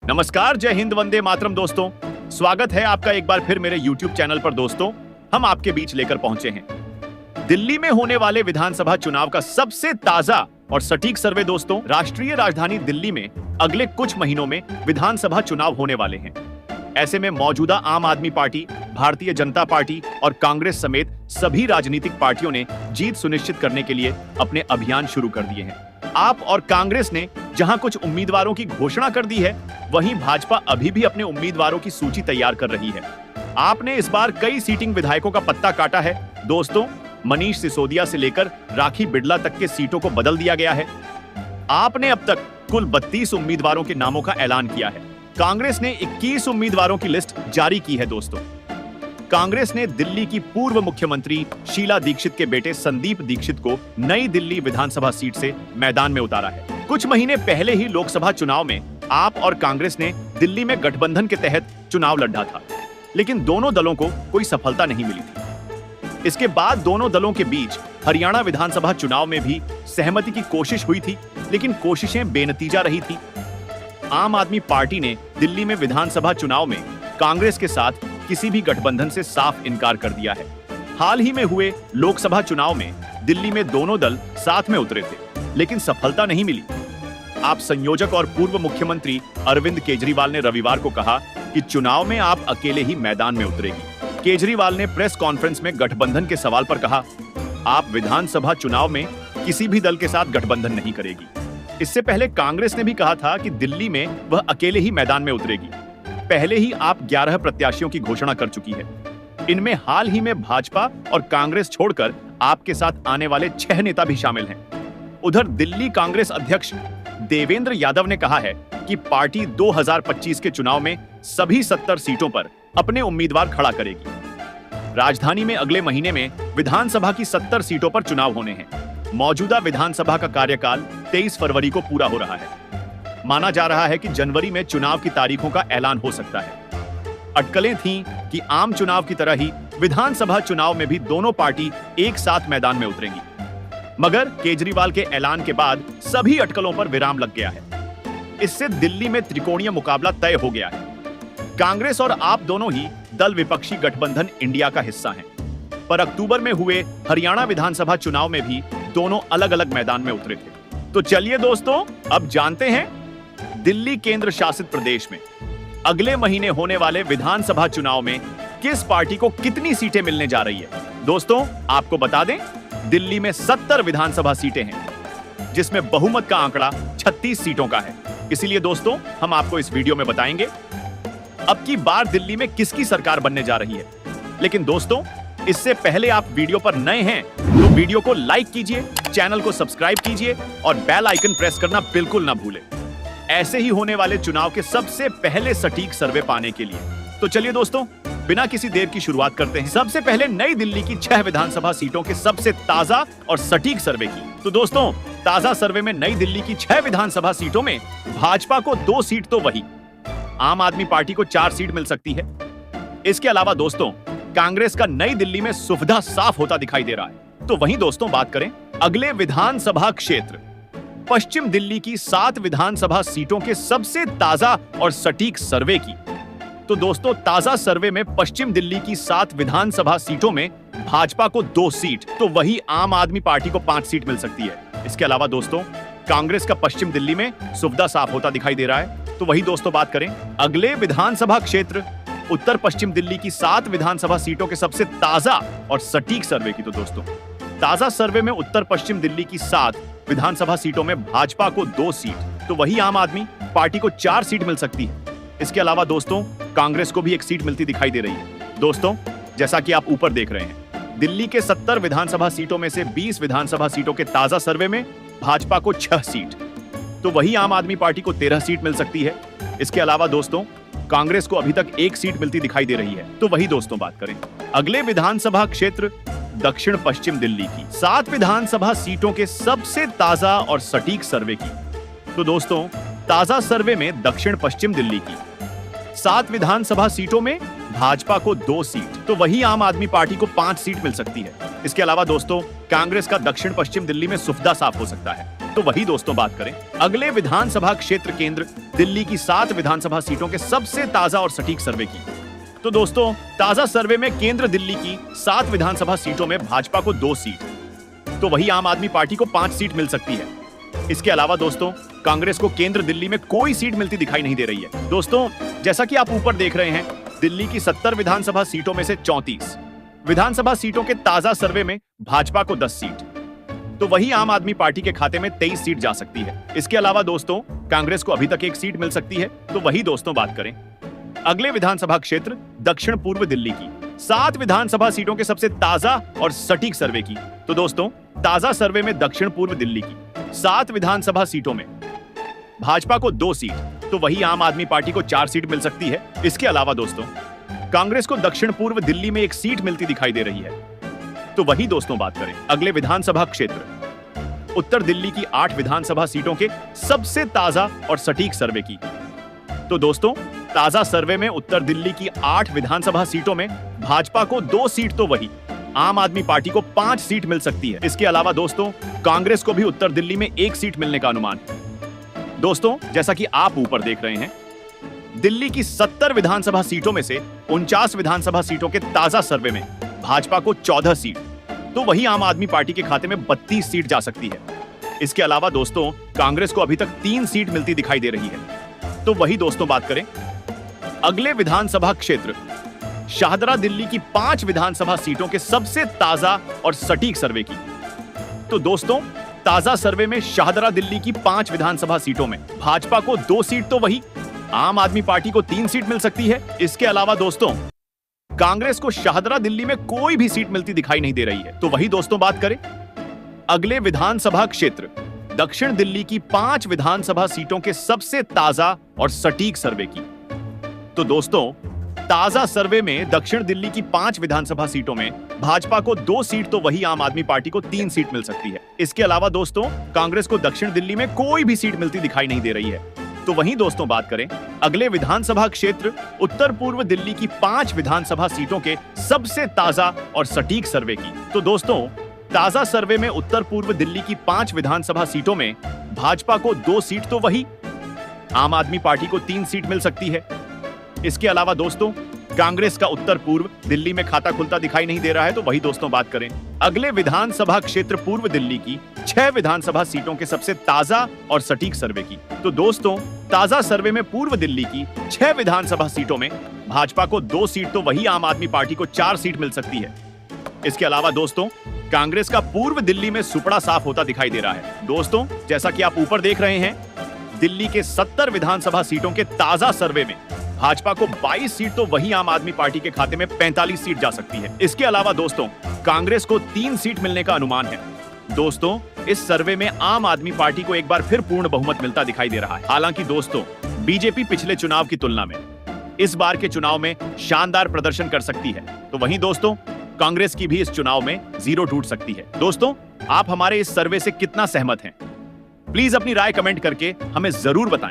नमस्कार, जय हिंद, वंदे मातरम दोस्तों। स्वागत है आपका एक बार फिर मेरे YouTube चैनल पर दोस्तों। हम आपके बीच लेकर पहुंचे हैं दिल्ली में होने वाले विधानसभा चुनाव का सबसे ताजा और सटीक सर्वे दोस्तों। राष्ट्रीय राजधानी दिल्ली में अगले कुछ महीनों में विधानसभा चुनाव होने वाले हैं। ऐसे में मौजूदा आम आदमी पार्टी, भारतीय जनता पार्टी और कांग्रेस समेत सभी राजनीतिक पार्टियों ने जीत सुनिश्चित करने के लिए अपने अभियान शुरू कर दिए हैं। आप और कांग्रेस ने जहां कुछ उम्मीदवारों की घोषणा कर दी है, वहीं भाजपा अभी भी अपने उम्मीदवारों की सूची तैयार कर रही है। आपने इस बार कई सीटिंग विधायकों का पत्ता काटा है दोस्तों। मनीष सिसोदिया से लेकर राखी बिड़ला तक के सीटों को बदल दिया गया है। आपने अब तक कुल 32 उम्मीदवारों के नामों का ऐलान किया है। कांग्रेस ने 21 उम्मीदवारों की लिस्ट जारी की है दोस्तों। कांग्रेस ने दिल्ली की पूर्व मुख्यमंत्री शीला दीक्षित के बेटे संदीप दीक्षित को नई दिल्ली विधानसभा सीट से मैदान में उतारा है। कुछ महीने पहले ही लोकसभा चुनाव में आप और कांग्रेस ने दिल्ली में गठबंधन के तहत चुनाव लड़ा था, लेकिन दोनों दलों को कोई सफलता नहीं मिली थी। इसके बाद दोनों दलों के बीच हरियाणा विधानसभा चुनाव में भी सहमति की कोशिश हुई थी, लेकिन कोशिशें बेनतीजा रही थी। आम आदमी पार्टी ने दिल्ली में विधानसभा चुनाव में कांग्रेस के साथ किसी भी गठबंधन से साफ इनकार कर दिया है। हाल ही में हुए लोकसभा चुनाव में दिल्ली में दोनों दल साथ में उतरे थे, लेकिन सफलता नहीं मिली। आप संयोजक और पूर्व मुख्यमंत्री अरविंद केजरीवाल ने रविवार को कहा कि चुनाव में आप अकेले ही मैदान में उतरेगी। केजरीवाल ने प्रेस कॉन्फ्रेंस में गठबंधन के सवाल पर कहा, आप विधानसभा चुनाव में किसी भी दल के साथ गठबंधन नहीं करेगी। इससे पहले कांग्रेस ने भी कहा था कि दिल्ली में वह अकेले ही मैदान में उतरेगी। पहले ही आप 11 प्रत्याशियों की घोषणा कर चुकी है। इनमें हाल ही में भाजपा और कांग्रेस छोड़कर आपके साथ आने वाले 6 नेता भी शामिल हैं। उधर दिल्ली कांग्रेस अध्यक्ष देवेंद्र यादव ने कहा है कि पार्टी 2025 के चुनाव में सभी 70 सीटों पर अपने उम्मीदवार खड़ा करेगी। राजधानी में अगले महीने में विधानसभा की 70 सीटों पर चुनाव होने हैं। मौजूदा विधानसभा का कार्यकाल 23 फरवरी को पूरा हो रहा है। माना जा रहा है कि जनवरी में चुनाव की तारीखों का ऐलान हो सकता है। अटकलें थीं कि आम चुनाव की तरह ही विधानसभा चुनाव में भी दोनों पार्टी एक साथ मैदान में उतरेंगी, मगर केजरीवाल के ऐलान के बाद सभी अटकलों पर विराम लग गया है। इससे दिल्ली में त्रिकोणीय मुकाबला तय हो गया है। कांग्रेस और आप दोनों ही दल विपक्षी गठबंधन इंडिया का हिस्सा हैं, पर अक्टूबर में हुए हरियाणा विधानसभा चुनाव में भी दोनों अलग अलग मैदान में उतरे थे। तो चलिए दोस्तों, अब जानते हैं दिल्ली केंद्र शासित प्रदेश में अगले महीने होने वाले विधानसभा चुनाव में किस पार्टी को कितनी सीटें मिलने जा रही है। दोस्तों, आपको बता दें, दिल्ली में 70 विधानसभा सीटें हैं, जिसमें बहुमत का आंकड़ा 36 सीटों का है। इसीलिए दोस्तों, हम आपको इस वीडियो में बताएंगे अब की बार दिल्ली में किसकी सरकार बनने जा रही है। लेकिन दोस्तों, इससे पहले आप वीडियो पर नए हैं तो वीडियो को लाइक कीजिए, चैनल को सब्सक्राइब कीजिए और बेल आइकन प्रेस करना बिल्कुल ना भूलें, ऐसे ही होने वाले चुनाव के सबसे पहले सटीक सर्वे पाने के लिए। तो चलिए दोस्तों, बिना किसी देर की शुरुआत करते हैं सबसे पहले नई दिल्ली की 6 विधानसभा सीटों के सबसे ताजा और सटीक सर्वे की। तो दोस्तों, ताजा सर्वे में नई दिल्ली की 6 विधानसभा सीटों में भाजपा को 2 सीट तो वही, आम आदमी पार्टी को 4 सीट मिल सकती है। इसके अलावा दोस्तों, कांग्रेस का नई दिल्ली में सुविधा साफ होता दिखाई दे रहा है। तो वहीं दोस्तों, बात करें अगले विधानसभा क्षेत्र पश्चिम दिल्ली की 7 विधानसभा सीटों के सबसे ताजा और सटीक सर्वे की। तो दोस्तों, ताजा सर्वे में पश्चिम दिल्ली की 7 विधानसभा सीटों में भाजपा को 2 सीट तो वही आम आदमी पार्टी को 5 सीट मिल सकती है। इसके अलावा दोस्तों, कांग्रेस का पश्चिम दिल्ली में सुविधा साफ होता दिखाई दे रहा है। तो वही दोस्तों, बात करें अगले विधानसभा क्षेत्र उत्तर पश्चिम दिल्ली की 7 विधानसभा सीटों के सबसे ताजा और सटीक सर्वे की। तो दोस्तों, ताजा सर्वे में उत्तर पश्चिम दिल्ली की 7 विधानसभा सीटों में भाजपा को 2 सीट तो वही आम आदमी पार्टी को 4 सीट मिल सकती है। इसके अलावा दोस्तों, कांग्रेस को भी 1 सीट मिलती दिखाई दे रही है। दोस्तों, जैसा कि आप ऊपर देख रहे हैं, दिल्ली के 70 विधानसभा सीटों में से 20 विधानसभा सीटों के ताजा सर्वे में भाजपा को 6 सीट तो वही आम आदमी पार्टी को 13 सीट मिल सकती है। इसके अलावा दोस्तों, कांग्रेस को अभी तक 1 सीट मिलती दिखाई दे रही है। तो वही दोस्तों, बात करें अगले विधानसभा क्षेत्र दक्षिण पश्चिम दिल्ली की 7 विधानसभा सीटों के सबसे ताजा और सटीक सर्वे की। तो दोस्तों, ताजा सर्वे में दक्षिण पश्चिम दिल्ली की 7 विधानसभा सीटों में भाजपा को 2 सीट तो वही आम आदमी पार्टी को 5 सीट मिल सकती है। इसके अलावा दोस्तों, कांग्रेस का दक्षिण पश्चिम दिल्ली में सुविधा साफ हो सकता है। तो वही दोस्तों बात करें अगले विधानसभा क्षेत्र केंद्र दिल्ली की 7 विधानसभा सीटों के सबसे ताजा और सटीक सर्वे की। तो दोस्तों ताजा सर्वे में केंद्र दिल्ली की 7 विधानसभा सीटों में भाजपा को 2 सीट, तो वही आम आदमी पार्टी को 5 सीट मिल सकती है। इसके अलावा दोस्तों कांग्रेस को केंद्र दिल्ली में कोई सीट मिलती दिखाई नहीं दे रही है। दोस्तों जैसा कि आप ऊपर देख रहे हैं, दिल्ली की 70 विधानसभा सीटों में से 34 विधानसभा सीटों के ताजा सर्वे में भाजपा को 10 सीट, तो वही आम आदमी पार्टी के खाते में 23 सीट जा सकती है। इसके अलावा दोस्तों कांग्रेस को अभी तक 1 सीट मिल सकती है। तो वही दोस्तों बात करें अगले विधानसभा क्षेत्र दक्षिण पूर्व दिल्ली की 7 विधानसभा सीटों के सबसे ताजा और सटीक सर्वे की। तो दोस्तों ताजा सर्वे में दक्षिण पूर्व दिल्ली की 7 विधानसभा सीटों में भाजपा को 2 सीट, तो वही आम आदमी पार्टी को 4 सीट मिल सकती है। इसके अलावा दोस्तों कांग्रेस को दक्षिण पूर्व दिल्ली में 1 सीट मिलती दिखाई दे रही है। तो वही दोस्तों बात करें अगले विधानसभा क्षेत्र उत्तर दिल्ली की 8 विधानसभा सीटों के सबसे ताजा और सटीक सर्वे की। तो दोस्तों ताजा सर्वे में उत्तर दिल्ली की 8 विधानसभा सीटों में भाजपा को 2 सीट, तो वही आम आदमी पार्टी को 5 सीट मिल सकती है। इसके अलावा दोस्तों कांग्रेस को भी उत्तर दिल्ली में 1 सीट मिलने का अनुमान है। दोस्तों जैसा कि आप ऊपर देख रहे हैं, दिल्ली की 70 विधानसभा सीटों में से 49 विधानसभा सीटों के ताजा सर्वे में भाजपा को 14 सीट, तो वही आम आदमी पार्टी के खाते में 32 सीट जा सकती है। इसके अलावा दोस्तों कांग्रेस को अभी तक 3 सीट मिलती दिखाई दे रही है। तो वही दोस्तों बात करें अगले विधानसभा क्षेत्र शाहदरा दिल्ली की 5 विधानसभा सीटों के सबसे ताजा और सटीक सर्वे की। तो दोस्तों ताजा सर्वे में शाहदरा दिल्ली की 5 विधानसभा सीटों में भाजपा को 2 सीट, तो वही आम आदमी पार्टी को 3 सीट मिल सकती है। इसके अलावा दोस्तों कांग्रेस को शाहदरा दिल्ली में कोई भी सीट मिलती दिखाई नहीं दे रही है। तो वही दोस्तों बात करें अगले विधानसभा क्षेत्र दक्षिण दिल्ली की 5 विधानसभा सीटों के सबसे ताजा और सटीक सर्वे की। तो दोस्तों ताजा सर्वे में दक्षिण दिल्ली की 5 विधानसभा सीटों में भाजपा को 2 सीट, तो वही आम आदमी पार्टी को 3 सीट मिल सकती है। इसके अलावा दोस्तों कांग्रेस को दक्षिण दिल्ली में कोई भी सीट मिलती दिखाई नहीं दे रही है। तो वहीं दोस्तों बात करें अगले विधानसभा क्षेत्र उत्तर पूर्व दिल्ली की 5 विधानसभा सीटों के सबसे ताजा और सटीक सर्वे की। तो दोस्तों ताजा सर्वे में उत्तर पूर्व दिल्ली की 5 विधानसभा सीटों में भाजपा को 2 सीट, तो वही आम आदमी पार्टी को 3 सीट मिल सकती है। इसके अलावा दोस्तों कांग्रेस का उत्तर पूर्व दिल्ली में खाता खुलता दिखाई नहीं दे रहा है। तो वही दोस्तों बात करें अगले विधानसभा क्षेत्र पूर्व दिल्ली की 6 विधानसभा सीटों के सबसे ताजा और सटीक सर्वे की। तो दोस्तों ताजा सर्वे में पूर्व दिल्ली की 6 विधानसभा सीटों में भाजपा को 2 सीट, तो वही आम आदमी पार्टी को 4 सीट मिल सकती है। इसके अलावा दोस्तों कांग्रेस का पूर्व दिल्ली में सुपड़ा साफ होता दिखाई दे रहा है। दोस्तों जैसा कि आप ऊपर देख रहे हैं, दिल्ली के 70 विधानसभा सीटों के ताजा सर्वे में भाजपा को 22 सीट, तो वही आम आदमी पार्टी के खाते में 45 सीट जा सकती है। इसके अलावा दोस्तों कांग्रेस को 3 सीट मिलने का अनुमान है। दोस्तों इस सर्वे में आम आदमी पार्टी को एक बार फिर पूर्ण बहुमत मिलता दिखाई दे रहा है। हालांकि दोस्तों बीजेपी पिछले चुनाव की तुलना में इस बार के चुनाव में शानदार प्रदर्शन कर सकती है। तो वहीं दोस्तों कांग्रेस की भी इस चुनाव में 0 टूट सकती है। दोस्तों आप हमारे इस सर्वे से कितना सहमत हैं? प्लीज अपनी राय कमेंट करके हमें जरूर बताएं।